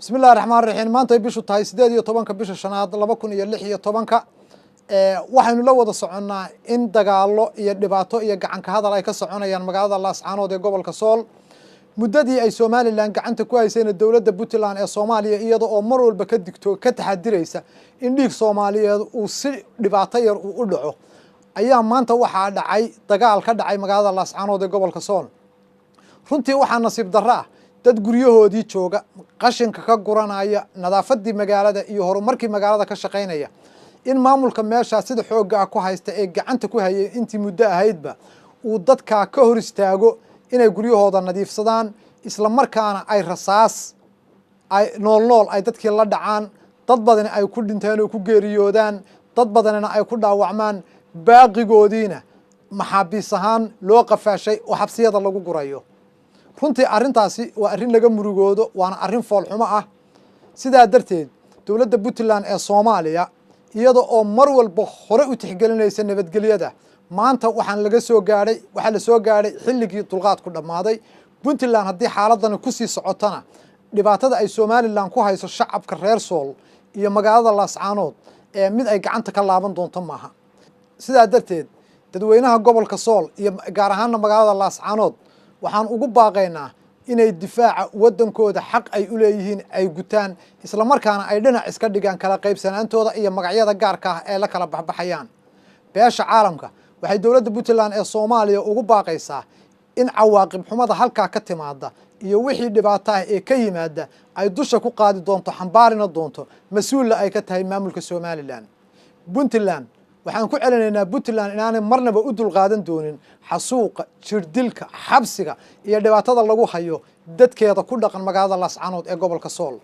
بسم الله الرحمن الرحيم maanta bishu tahay 18 bisha shanaad 2016 waxaanu la wada soconaa in dagaalo iyo dhibaato iyo gacan ka hadal ay ka soconayaan magaalada Laascaanood ee gobolka Sool muddadii ay Soomaaliland gacanta ku haysay dawladda Puntland ee Soomaaliya iyada oo mar walba ka digto ka taxadiraysa in dhiig Soomaaliyeed uu si dhibaato yar u dhaco ayaa maanta waxa dhacay dagaal ka dhacay magaalada Laascaanood ee gobolka Sool runtii waxa nasiib darro ah dad guryahoodii jooga qashinka ka guranaya nadaafadii magaalada iyo horumarkii magaalada ka shaqeynaya in maamulka meesha sida xoogga ku haysta ee gacanta ku hayay intii muddo ahaydba uu dadka ka hor istaago inay guryahooda nadiifsadaan isla markaana ay rasaas ay nool ay dadkii la dhacaan dad badan ay ku dhinteen oo ku geeriyoodaan dad badanna ay ku dhaawacmaan baaqigoodiina maxaabiis ahaan loo qafaashay oo xabsiyada lagu gurayo runtii arrintaasi waa arrin laga murugoodo waana arrin fool xumo ah sidaa darteed dawladda Puntland ee Soomaaliya iyada oo mar walba hore u tixgelinaysa nabadgelyada maanta waxa la soo gaaray xilligii dulqaad ku dhamaaday Puntland haddii xaaladdan ku sii socotana dhibaatada ay Soomaaliland ku hayso shacabka reer Sool iyo magaalada Laascaanood ee mid ay gacanta ka laaban doonto maaha sidaa darteed dadweynaha gobolka Sool iyo gaar ahaan magaalada Laascaanood waxaan ugu baaqaynaa inay difaaca wadankooda xaq ay u leeyihiin ay gutaan isla markaana ay dhinac iska dhigaan kala qaybsanaantooda iyo magacyada gaarka ah ee la kala baxbayaan beesha caalamka waxay dawladda Puntland ee Soomaaliya ugu baaqaysaa in cawaaqib xumada halka ka timaada iyo wixii dhibaato ah ee ka yimaada ay dusha ku qaadi doonto xambaarina doonto mas'uul ay ka tahay maamulka Soomaaliland Puntland waxaan ku celinaynaa Puntland inaanay marnaba u dulqaadan doonin xasuuqa jirdilka xabsiga iyo dhibaatada lagu hayo dadkeeda ku dhaqan magaalada Laascaanood ee gobolka Sool